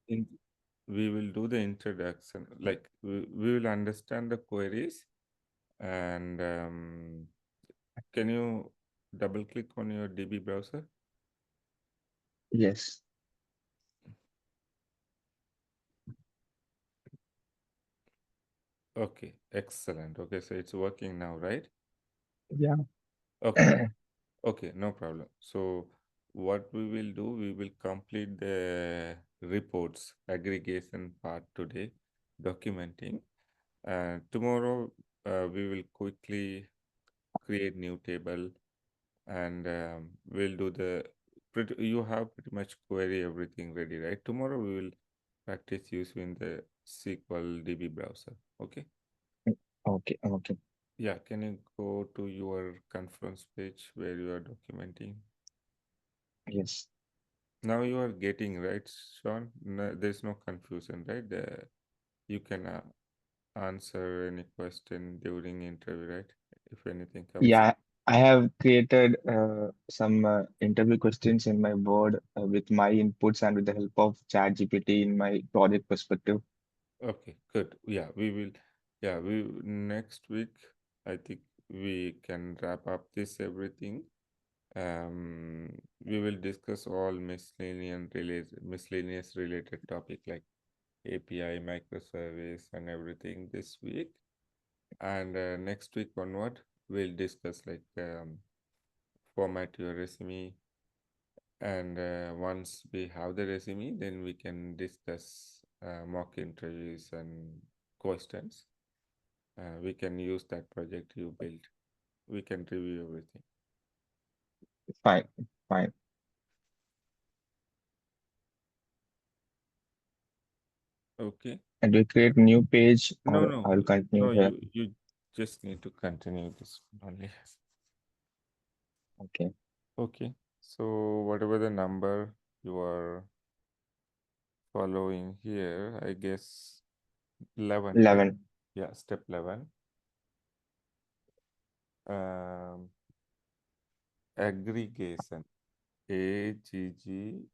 in, we will do the introduction. Like we will understand the queries, and can you double click on your DB browser? Yes. Okay, excellent. Okay, so it's working now, right? Yeah. Okay, okay, no problem. So what we will do, we will complete the reports aggregation part today, documenting. Tomorrow, we will quickly create new table, and we'll do the you have pretty much query everything ready, right? Tomorrow we will practice using the SQL DB browser. Okay. Okay. Okay. Yeah, can you go to your conference page where you are documenting? Yes. Now you are getting, right, Sean? No, there's no confusion, right? You can answer any question during interview, right? If anything comes up. Yeah. I have created some interview questions in my Word with my inputs and with the help of ChatGPT in my project perspective. Okay, good. Yeah, we will. Yeah, we next week. I think we can wrap up this everything. We will discuss all miscellaneous related topic like API, microservice, and everything this week. And next week onward, we'll discuss like format your resume. And once we have the resume, then we can discuss mock interviews and questions. We can use that project you built. We can review everything. Fine. Fine. Okay. And we create new page No, or no, I'll no. continue here. You just need to continue this one only. Okay. Okay. So whatever the number you are following here, I guess 11, right? 11. Yeah, step 11. Um, Aggregation. Aggregation.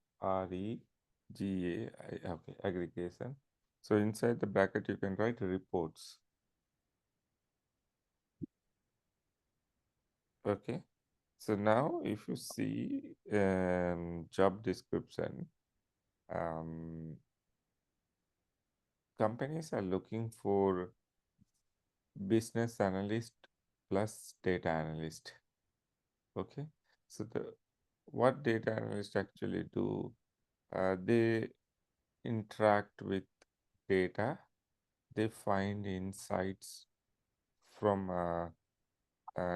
Okay, aggregation. So inside the bracket, you can write reports. Okay. So now if you see job description, um, companies are looking for business analyst plus data analyst. Okay. So what data analysts actually do, they interact with data, they find insights from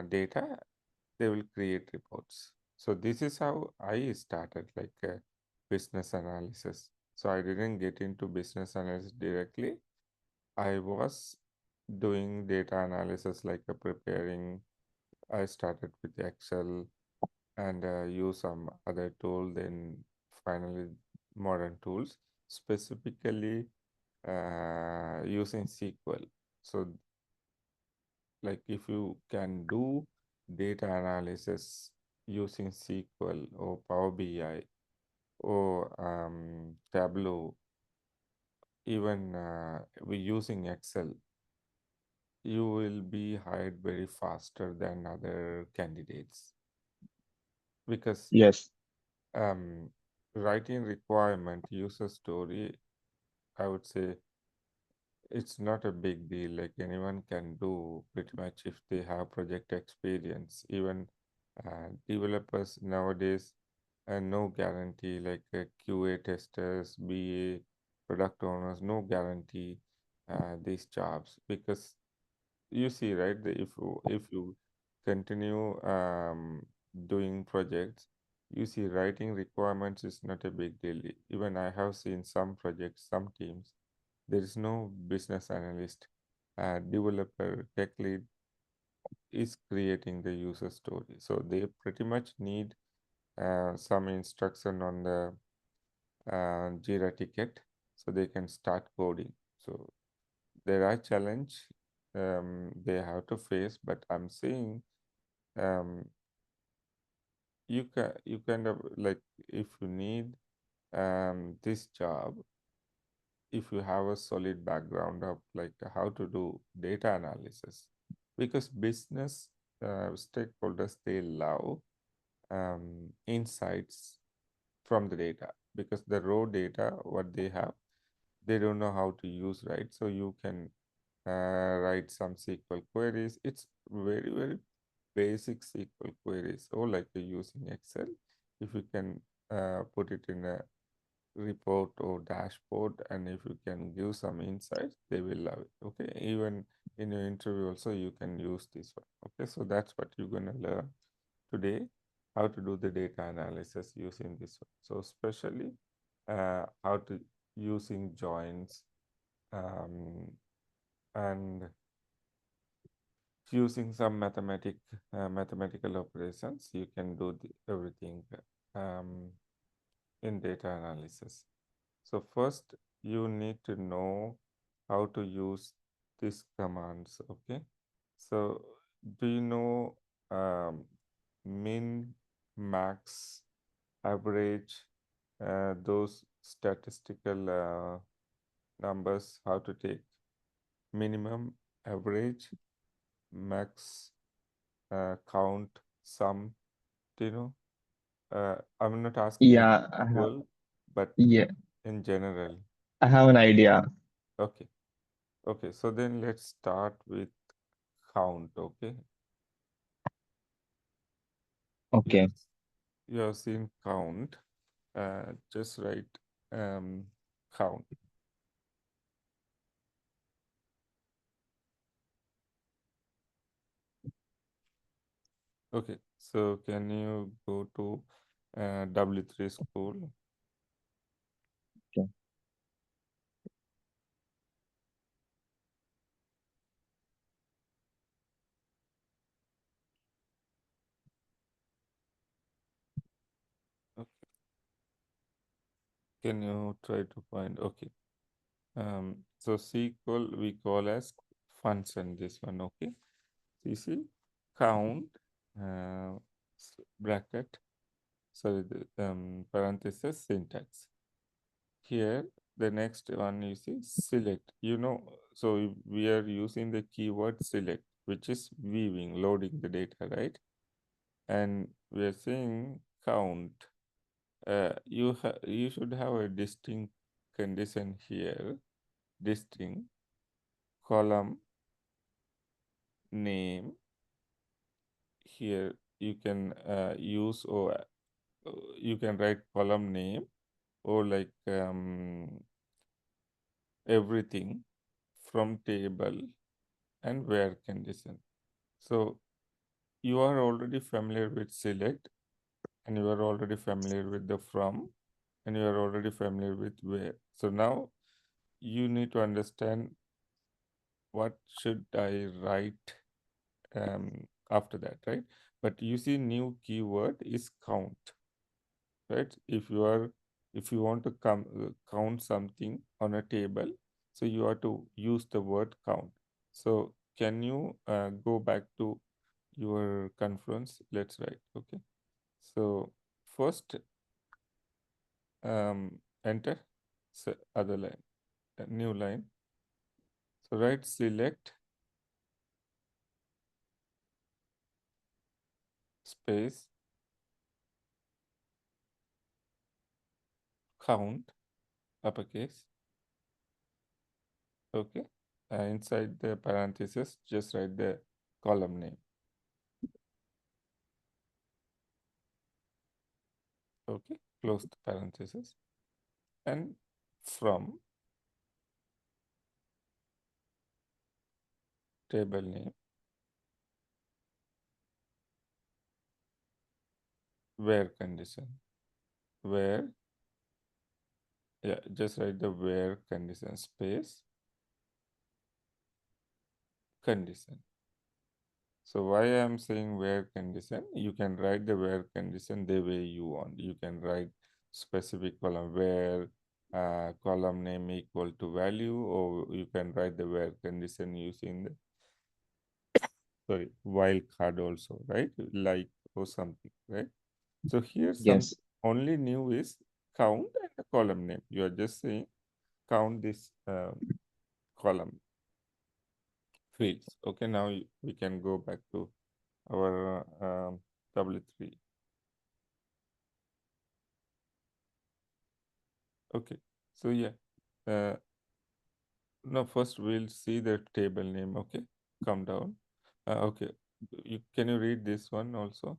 data, they will create reports. So this is how I started like business analysis. So I didn't get into business analysis directly. I was doing data analysis like preparing. I started with Excel and use some other tool, then finally modern tools, specifically using SQL. So like if you can do data analysis using SQL or Power BI or Tableau, even we using Excel, you will be hired very faster than other candidates because Yes. um, writing requirement user story, I would say it's not a big deal. Like anyone can do pretty much if they have project experience. Even developers nowadays, no guarantee. Like QA testers, BA, product owners, no guarantee these jobs because you see, right? If you continue doing projects, you see writing requirements is not a big deal. Even I have seen some projects, some teams there is no business analyst. Developer, tech lead is creating the user story. So they pretty much need some instruction on the Jira ticket so they can start coding. So there are challenge they have to face, but I'm saying um, you kind of like if you need this job, if you have a solid background of like how to do data analysis, because business stakeholders, they love insights from the data, because the raw data what they have, they don't know how to use, right? So you can write some SQL queries. It's very, very basic SQL queries, or like using Excel. If you can put it in a report or dashboard, and if you can give some insights, they will love it. Okay, even in your interview also you can use this one. Okay, so that's what you're going to learn today, how to do the data analysis using this one. So especially how to using joins, um, and using some mathematical operations, you can do everything um, in data analysis. So first, you need to know how to use these commands, okay? So do you know min, max, average, those statistical numbers, how to take minimum, average, max, count, sum, do you know? I'm not asking about Yeah, equal, but yeah, in general. I have an idea. Okay. Okay. So then let's start with count. Okay. Okay, Yes. You have seen count. Just write count. Okay. So can you go to W3 school? okay, Okay. Can you try to find? Okay. So SQL we call as function, this one. Okay. So you see count, uh, bracket, sorry, the parenthesis, syntax. Here, the next one you see select. So we are using the keyword select, which is viewing, loading the data, right? And we are saying count. You should have a distinct condition here. Distinct column name. Here you can use, or you can write column name, or like everything from table, and where condition. So you are already familiar with select, and you are already familiar with the from, and you are already familiar with where. So now you need to understand what should I write after that, right? But you see new keyword is count, right? If you want to count something on a table, so you have to use the word count. So can you go back to your conference? Let's write. Okay. So first, enter, so other line, a new line. So write select space count, uppercase. Okay. Inside the parenthesis, just write the column name. Okay. Close the parenthesis, and from table name, where condition, where, yeah, just write the where condition space condition. So why I'm saying where condition, you can write the where condition the way you want. You can write specific column where column name equal to value, or you can write the where condition using the, sorry, wildcard also, right? Like, or something, right? So here some yes, only new is count and the column name. You are just saying count this column fields. Okay, now we can go back to our W3. Okay, so yeah, uh, now first we'll see the table name. Okay, come down. Okay, can you read this one also?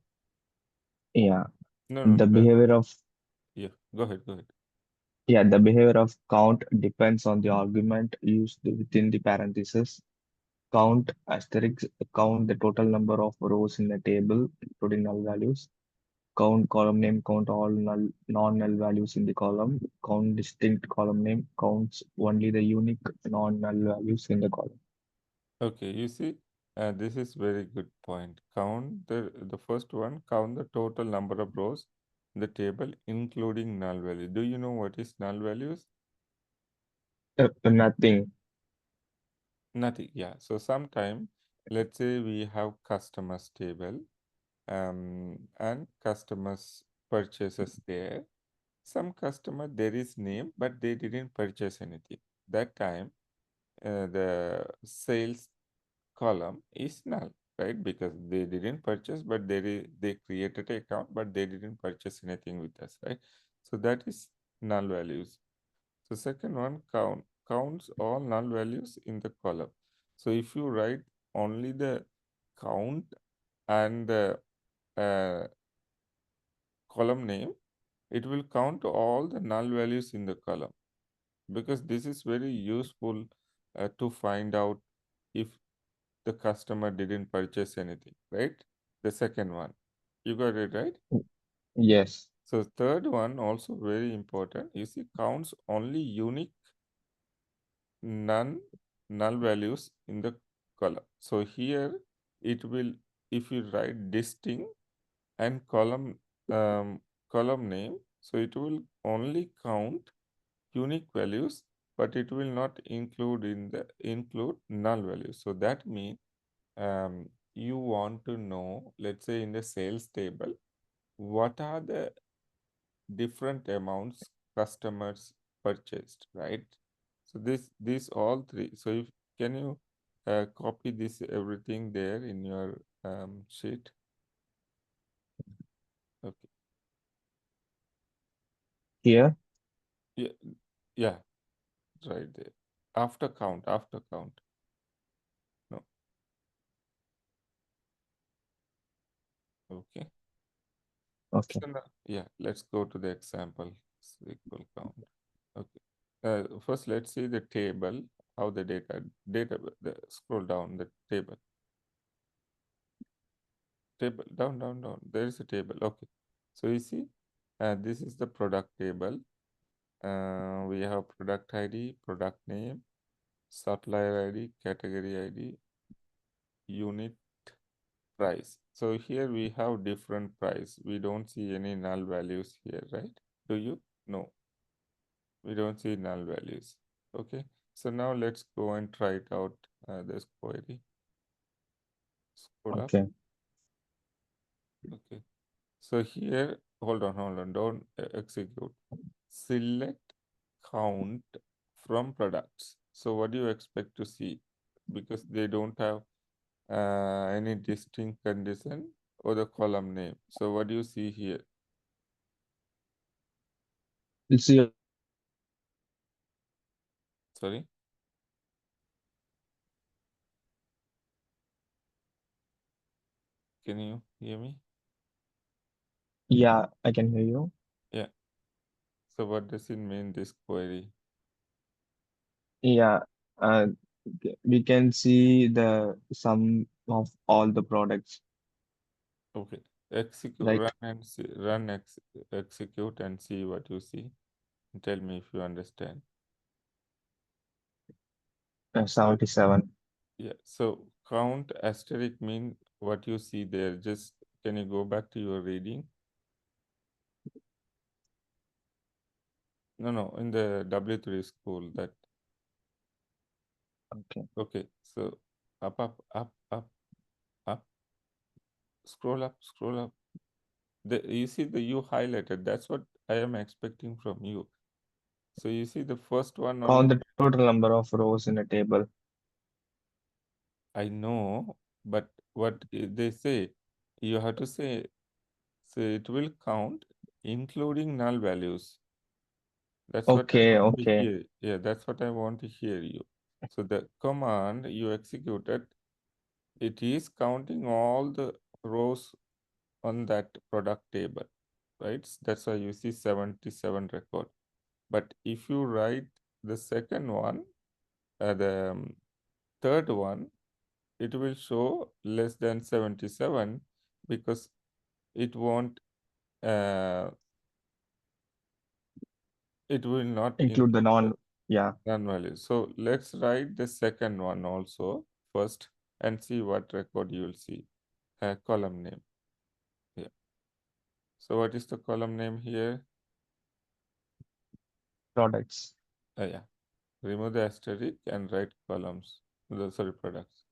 Yeah, No, no, the the behavior of yeah. Go ahead, go ahead. yeah, the behavior of count depends on the argument used within the parentheses. Count asterisk count the total number of rows in the table, including null values. Count column name, count all non-null values in the column. Count distinct column name, counts only the unique non-null values in the column. Okay, you see, this is very good point. Count the first one. Count the total number of rows in the table, including null value. Do you know what is null values? Nothing. Nothing. Yeah. So sometime, let's say we have customers table, and customers purchases there. Some customer there is name, but they didn't purchase anything. That time, the sales column is null, right? Because they didn't purchase, but they created an account, but they didn't purchase anything with us, right? So that is null values. So second one counts all null values in the column. So if you write only the count and the uh, column name, it will count all the null values in the column, because this is very useful to find out if the customer didn't purchase anything, right? The second one. You got it right? Yes. So third one also very important. You see, counts only unique none null values in the column. So here it will, if you write distinct and column name, so it will only count unique values, but it will not include null values. So that means you want to know, let's say in the sales table, what are the different amounts customers purchased, right? So these all three. So if can you copy this everything there in your sheet? Okay. Here, Yeah, yeah, right there. After count. No. Okay. okay, So now, yeah, let's go to the example. SQL count. Okay. First, let's see the table. How the scroll down the table down. There is a table. Okay. So you see, this is the product table. We have product ID, product name, supplier ID, category ID, unit price. So here we have different price. We don't see any null values here, right? Do you? No, we don't see null values. Okay. So now let's go and try it out. This query. Scroll up. okay, Okay. So here, hold on, don't execute. Select count from products. So what do you expect to see? Because they don't have any distinct condition or the column name. So what do you see here? it's your Sorry, can you hear me? yeah, I can hear you. Yeah. So what does it mean, this query? Yeah, uh, we can see the sum of all the products, Okay. Execute, right? execute and see what you see. Tell me if you understand. So 77. yeah, so count asterisk mean what you see there. Just can you go back to your reading? No, no, in the W3 school that Okay, okay. So up, scroll up. You see the you highlighted. That's what I am expecting from you. So you see the first one Count only. the total number of rows in a table. I know, but what they say, you have to say, so it will count including null values. That's what I Okay, want to okay. hear. Yeah, that's what I want to hear you. So the command you executed, it is counting all the rows on that product table, right? That's why you see 77 record. But if you write the second one, the third one, it will show less than 77 because it won't, uh, it will not Include the include the yeah, non-value. So let's write the second one also first and see what record you will see. Column name. Yeah. So what is the column name here? products Yeah. Remove the asterisk and write columns. Sorry, products.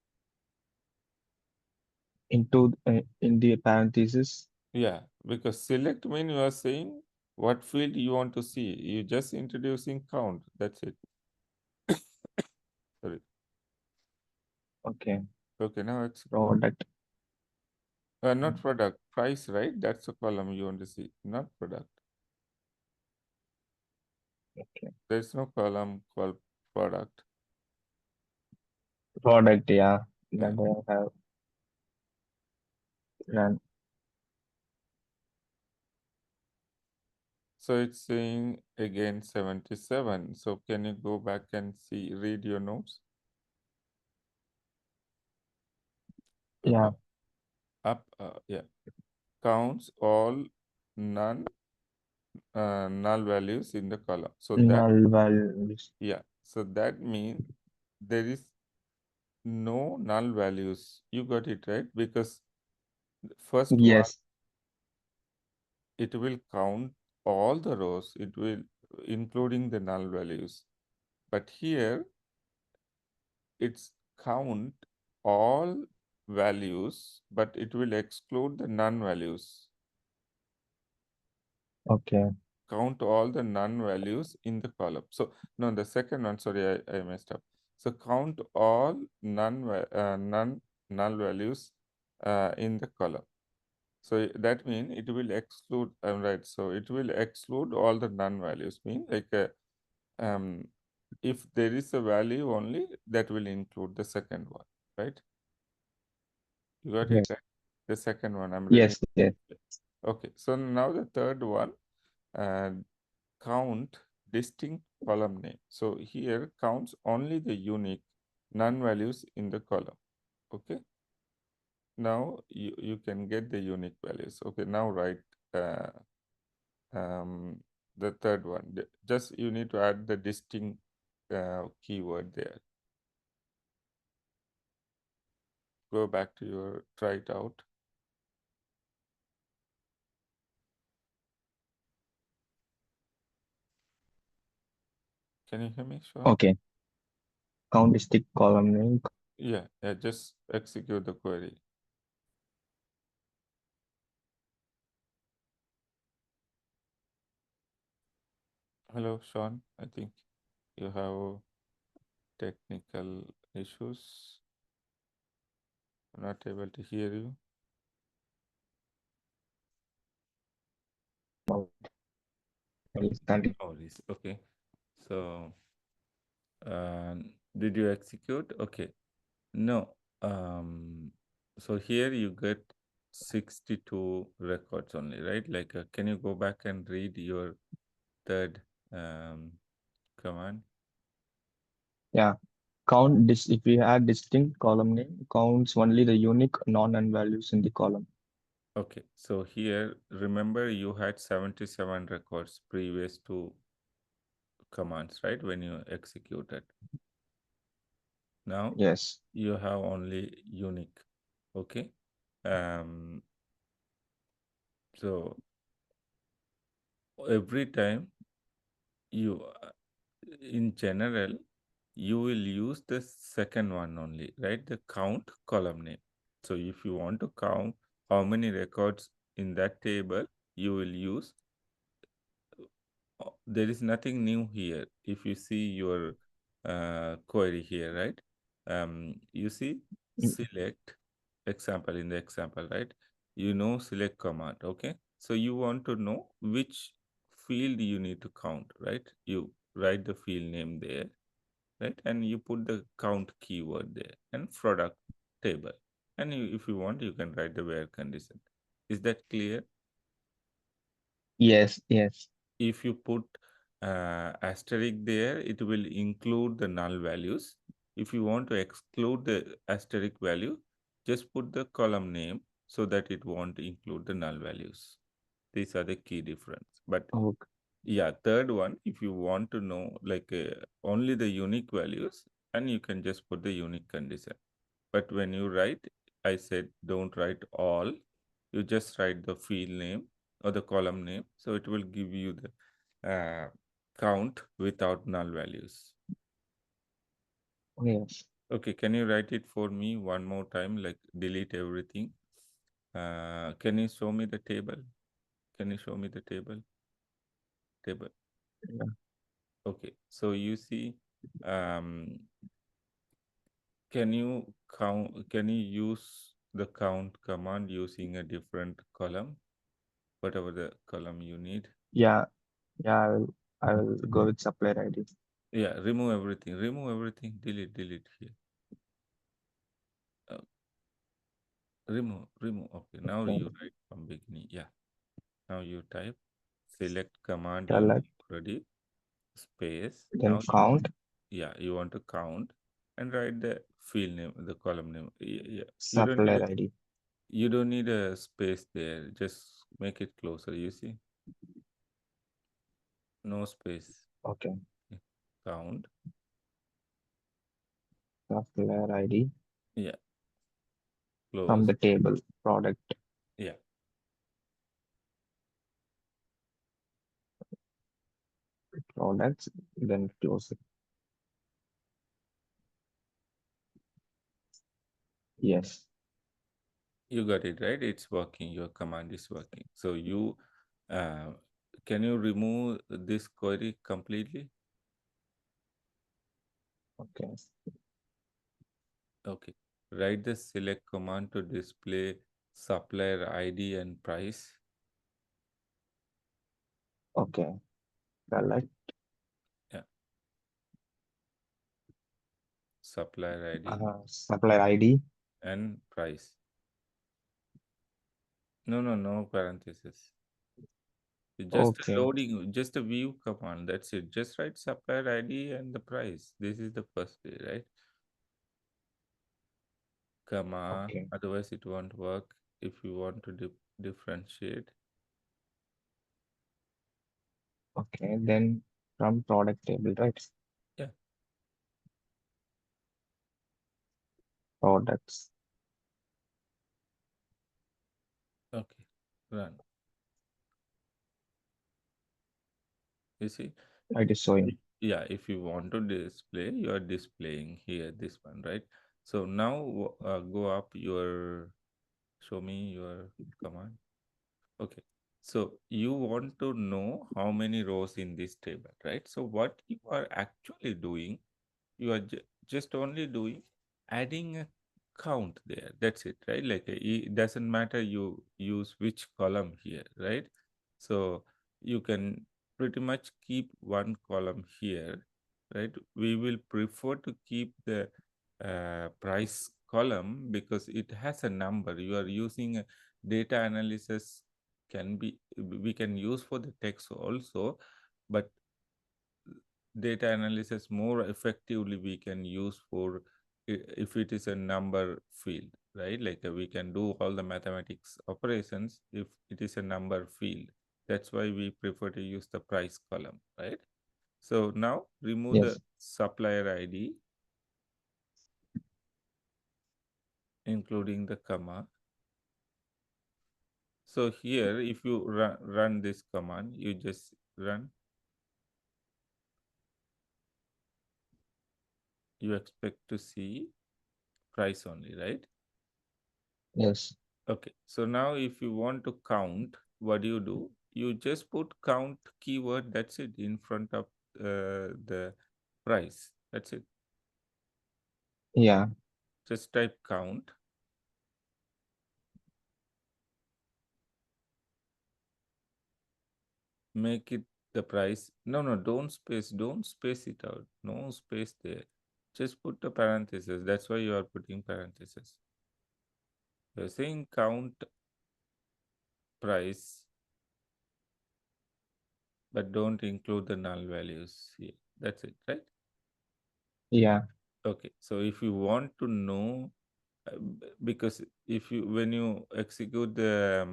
in the parentheses. Yeah, because select mean you are saying what field you want to see. You just introducing count. That's it. Sorry. Okay, Okay, now execute. product. Not product, price, right? That's the column you want to see, not product. Okay, There's no column called product. product. Yeah, Yeah. that I have run. So it's saying again 77. So can you go back and see, read your notes? Yeah, Up, yeah. Counts all none null values in the column. So that, null values. yeah. So that means there is no null values. You got it right because the first one, Yes. it will count all the rows. It will including the null values. But here it's count all values, but it will exclude the none values. Okay. Count all the none values in the column. So no, the second one, sorry, I messed up. So count all none null values in the column. So that means it will exclude, right, so it will exclude all the none values, mean like um, if there is a value only, that will include the second one, right? You got it, Yes. right? The second one, I'm reading. Yes. Yes. Okay, so now the third one, uh, count distinct column name. So here counts only the unique non-values in the column. Okay. Now you can get the unique values. Okay. Now write uh, the third one. Just you need to add the distinct keyword there. Go back to your try it out. Can you hear me, Sean? Okay. Count stick column name. Yeah, yeah, just execute the query. Hello, Sean. I think you have technical issues. I'm not able to hear you. Please continue. Oh, this. Okay. So, uh, did you execute? Okay. No. So here you get 62 records only, right? Like, can you go back and read your third command? Yeah. Count this if we add distinct column name, counts only the unique non-null values in the column. Okay. So here, remember you had 77 records previous to commands, right? When you executed. Now Yes. you have only unique. Okay. Um, so every time you, in general, you will use the second one only, right? The count column name. So if you want to count how many records in that table, you will use There is nothing new here. If you see your query here, right? You see Mm, select example in the example, right? You know select command, okay? So you want to know which field you need to count, right? You write the field name there, right? And you put the count keyword there and product table. And if you want, you can write the where condition. Is that clear? yes, yes. If you put asterisk there, it will include the null values. If you want to exclude the asterisk value, just put the column name so that it won't include the null values. These are the key difference. But Okay. yeah, third one, if you want to know like only the unique values, and you can just put the unique condition. But when you write, I said don't write all. You just write the field name or the column name. So it will give you the count without null values. Yes. Okay, can you write it for me one more time? Like delete everything. Can you show me the table? Can you show me the table? Table. Yeah. Okay, so you see, um, can you count? Can you use the count command using a different column? Whatever the column you need. Yeah. Yeah. I will go with supplier ID. Yeah, remove everything. Remove everything. Delete, delete here. Uh, remove. Okay, now Okay. you write from beginning. Yeah, now you type select command Select, unique ready space. then Now you, count, yeah, you want to count and write the field name, the column name. Yeah, supplier ID. you don't need a space there. Just make it closer. You see, no space. Okay. Yeah, count. Supplier ID Yeah, from close. the table, product, Yeah, products, then close it. Yes. you got it right. It's working. Your command is working. So you uh, can you remove this query completely? Okay. Okay. Write the select command to display supplier ID and price. Okay. Select Yeah, supplier ID supplier ID. and price. No, no, no parenthesis. Just a Okay. loading, just a view command. That's it. Just write supplier ID and the price. This is the first way, right? Comma. Okay. Otherwise, it won't work if you want to differentiate. Okay. Then from product table, right? Yeah. Products. Okay. Run. You see? It is showing. Yeah. If you want to display, you are displaying here this one, right? So now go up your. Show me your command. Okay. So you want to know how many rows in this table, right? So what you are actually doing, you are just only doing adding a count there. That's it, right? Like it doesn't matter you use which column here, right? So you can pretty much keep one column here, right? We will prefer to keep the price column because it has a number. You are using a data analysis, can be we can use for the text also, but data analysis more effectively we can use for if it is a number field, right? Like we can do all the mathematics operations if it is a number field. That's why we prefer to use the price column, right? So now remove the Yes. supplier ID, including the comma. So here, if you run this command, you just run, you expect to see price only, right? Yes. Okay, so now if you want to count, what do? you just put count keyword, that's it, in front of the price. That's it. Yeah. Just type count. Make it the price. No, no, don't space it out. No space there. Just put the parenthesis. That's why you are putting parenthesis. You're saying count price, but don't include the null values here. That's it, right? Yeah. Okay. So if you want to know, because if you when you execute the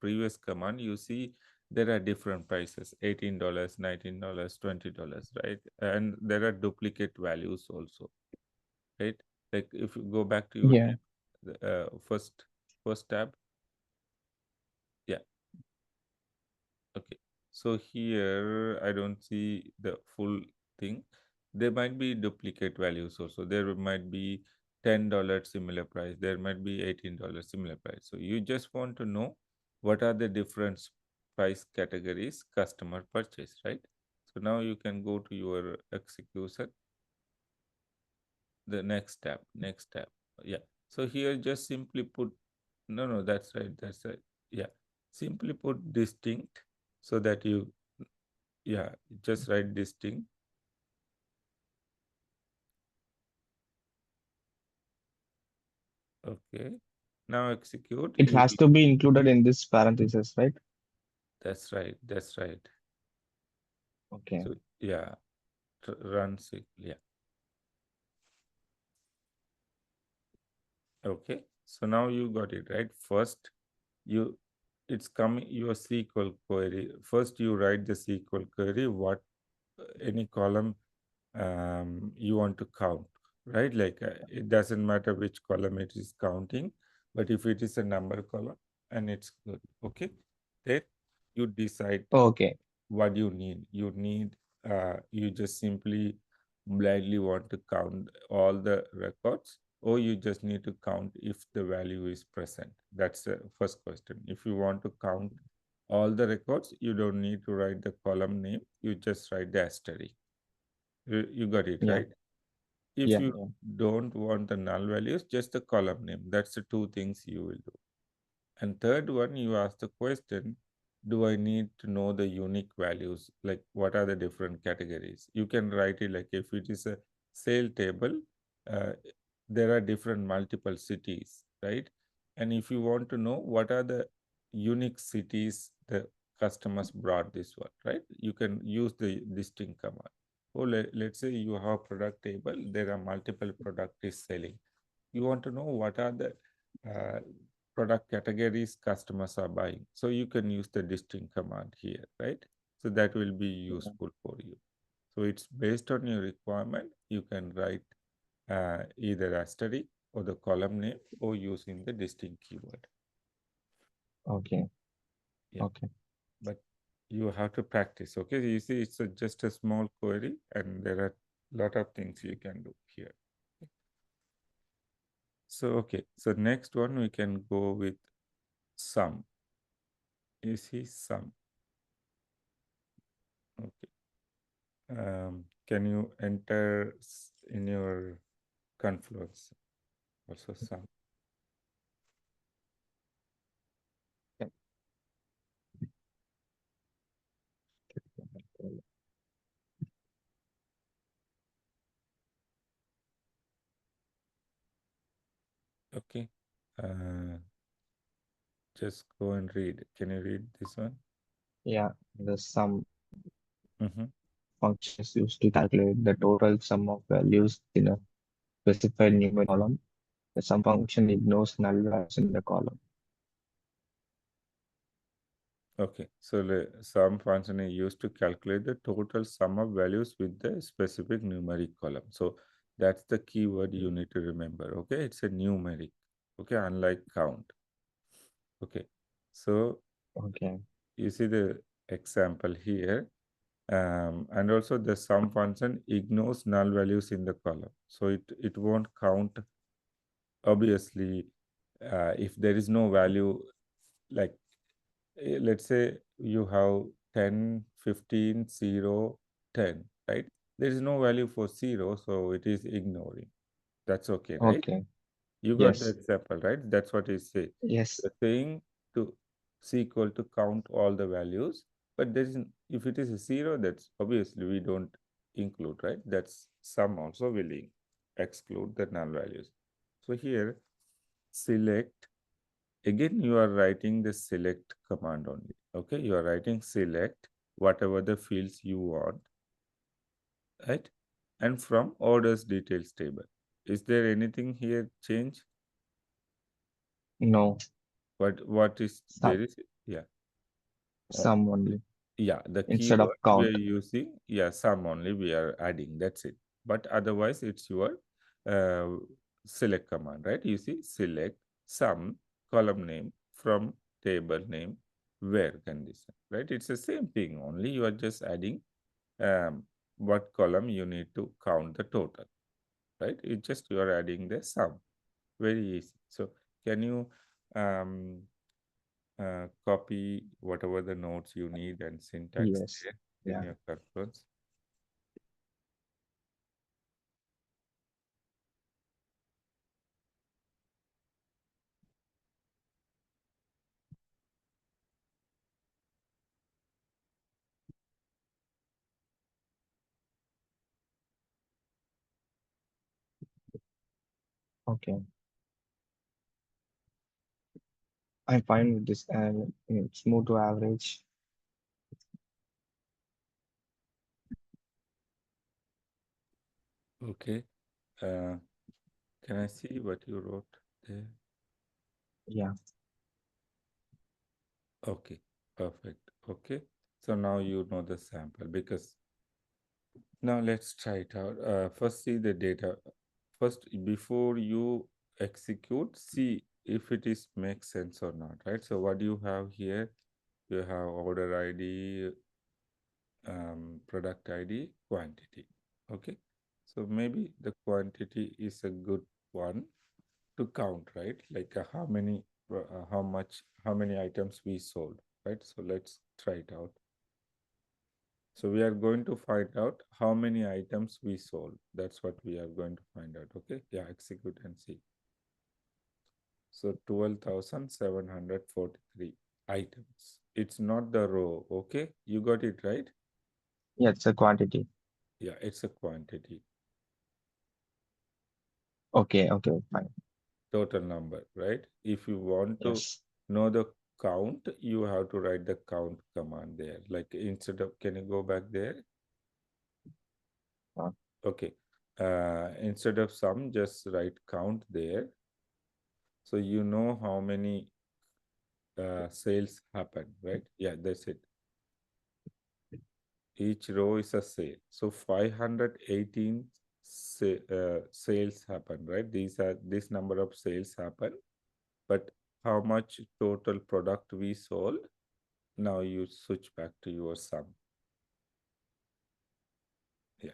previous command, you see there are different prices: $18, $19, $20, right? And there are duplicate values also, right? Like if you go back to your Yeah. first tab, yeah. Okay. So here I don't see the full thing. There might be duplicate values also. There might be $10 similar price. There might be $18 similar price. So you just want to know what are the different price categories customer purchase, right? So now you can go to your execution, the next tab. Yeah. So here just simply put, no, no, that's right. That's right. Yeah. Simply put distinct so that you, yeah, just write distinct. Okay. Now execute. It has to be included in this parenthesis, right? That's right. That's right. Okay. So yeah, run SQL. Yeah. Okay. So now you got it right. First, you it's coming your SQL query. First, you write the SQL query. What any column you want to count, right? Like it doesn't matter which column it is counting, but if it is a number column and it's good, okay, then you decide Okay. what you need. You just simply blindly want to count all the records, or you just need to count if the value is present. That's the first question. If you want to count all the records, you don't need to write the column name, you just write the asterisk. You got it, Yeah. right? If Yeah. you Yeah. don't want the null values, just the column name. That's the two things you will do. And third one, you ask the question, do I need to know the unique values? Like what are the different categories? You can write it like if it is a sale table, uh, there are different multiple cities, right? And if you want to know what are the unique cities the customers brought this one, right? You can use the distinct command. Or let's say you have a product table, there are multiple product is selling. You want to know what are the uh, product categories customers are buying. So you can use the distinct command here, right? So that will be Yeah. useful for you. So it's based on your requirement. You can write either asterisk or the column name or using the distinct keyword. Okay. Yeah, Okay. but you have to practice. Okay, you see, it's just a small query, and there are a lot of things you can do here. So okay, so next one we can go with sum. You see sum. Okay. Can you enter in your Confluence also sum? Yeah. Okay. Uh, just go and read. Can you read this one? Yeah. The sum Mm-hmm. function is used to calculate the total sum of values in a specified numeric column. The sum function ignores null values in the column. Okay. So the sum function is used to calculate the total sum of values with the specific numeric column. So that's the keyword you need to remember. Okay. It's a numeric. Okay. Unlike count. Okay. So Okay. you see the example here. And also the sum function ignores null values in the column. So it won't count, obviously, if there is no value, like Let's say you have 10, 15, 0, 10, right? There is no value for 0, so it is ignoring. That's okay, right? Okay. You got the Yes. example, right? That's what it say. Yes. You're saying to SQL to count all the values, but there is if it is a 0, that's obviously we don't include, right? That's sum also will exclude the null values. So here select. Again, you are writing the select command only. Okay, you are writing select whatever the fields you want, right? And from orders details table. Is there anything here change? No. What is Some. there is? Yeah. Uh, Some only. yeah, the Instead of keyword we are count. using, yeah, sum only we are adding. That's it. But otherwise, it's your uh, select command, right? You see, select sum column name from table name where condition, right? It's the same thing. Only you are just adding um, what column you need to count the total, right? It's just you are adding the sum. Very easy. So can you um, copy whatever the notes you need and syntax Yes. there in Yeah. your conference. Okay. I'm fine with this, and it's move to average. Okay. Uh, can I see what you wrote there? Yeah. Okay. Perfect. Okay. So now you know the sample because now let's try it out. First, see the data. First, before you execute, see if it is makes sense or not, right? So what do you have here? You have order ID, product ID, quantity. Okay. So maybe the quantity is a good one to count, right? Like how much, how many items we sold, right? So let's try it out. So we are going to find out how many items we sold. That's what we are going to find out. Okay. Yeah. Execute and see. So 12,743 items. It's not the row. Okay. You got it right. Yeah, it's a quantity. Yeah. It's a quantity. Okay. Okay. Fine. Total number, right? If you want to Yes. know the count, you have to write the count command there. Like instead of, can you go back there? Uh, Okay. Instead of sum, just write count there. So you know how many sales happen, right? Yeah, that's it. Each row is a sale. So 518 sales happen, right? This number of sales happen, but how much total product we sold? Now you switch back to your sum. Yeah,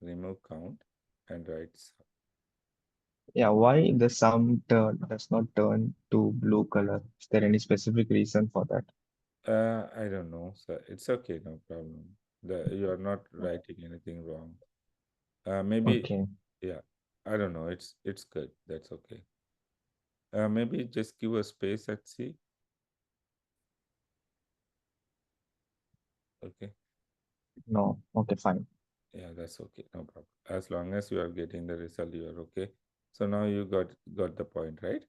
remove count and write sum. yeah. Why the sum turn does not turn to blue color? Is there any specific reason for that? I don't know. So it's okay, no problem. You are not writing anything wrong. Maybe, Okay. yeah, I don't know. It's good. That's okay. Maybe just give a space at C. Okay. No. Okay. Fine. Yeah, that's okay. No problem. As long as you are getting the result, you are okay. So now you got the point, right?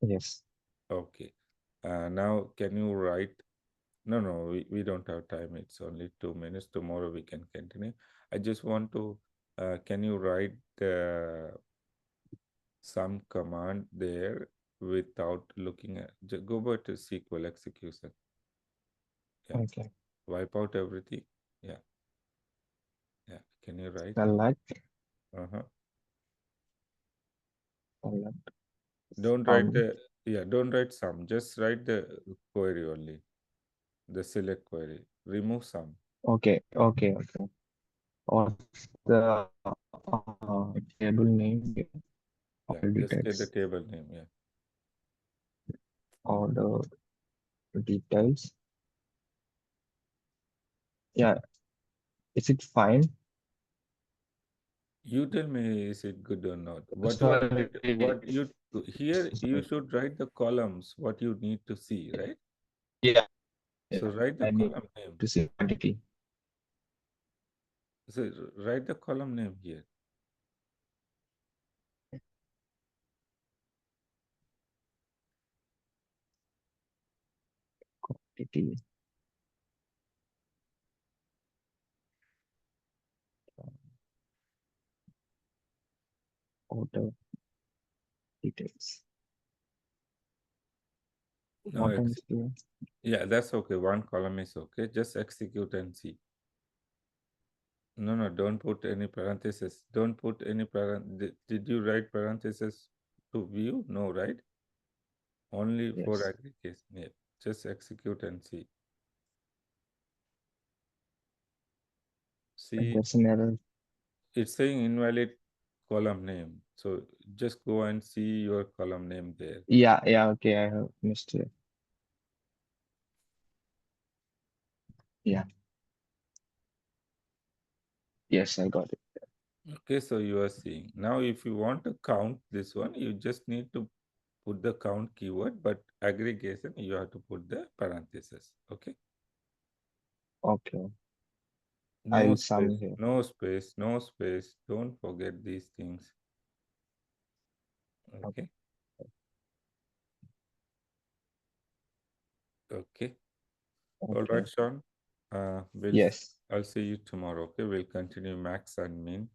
Yes. Okay. Now can you write? No, no, we don't have time. It's only 2 minutes. Tomorrow we can continue. I just want to, can you write some command there without looking at, go back to SQL execution. Yeah, Okay. wipe out everything. Yeah, yeah. Can you write? Select. Uh-huh. Select. Don't write Um. the, yeah, don't write some. Just write the query only, the select query. Remove some. Okay. Okay. Okay. What's the table name? Yeah, All just get the details. table name. Yeah. Order. details. Yeah, is it fine? You tell me, is it good or not? What you Sorry. write, what you here, you should write the columns, what you need to see, right? Yeah, So yeah. write the I need column name. to see quantity. So write the column name here. Quantity. Order details. No, What else here? yeah, that's okay. One column is okay. Just execute and see. No, no, don't put any parentheses. Don't put any Did you write parentheses to view? No, right? Only for Yes. aggregation. Yeah. Just execute and see. And See, there's an error. it's saying invalid column name. So just go and see your column name there. Yeah, yeah, okay, I have missed it. Yeah, yes, I got it. Okay, so you are seeing. Now, if you want to count this one, you just need to put the count keyword, but aggregation, you have to put the parentheses. Okay. Okay, No I'll sum space, here. no space, no space. Don't forget these things. Okay. Okay. Okay. All right, Okay. Sean. Yes. I'll see you tomorrow. Okay. We'll continue max and min.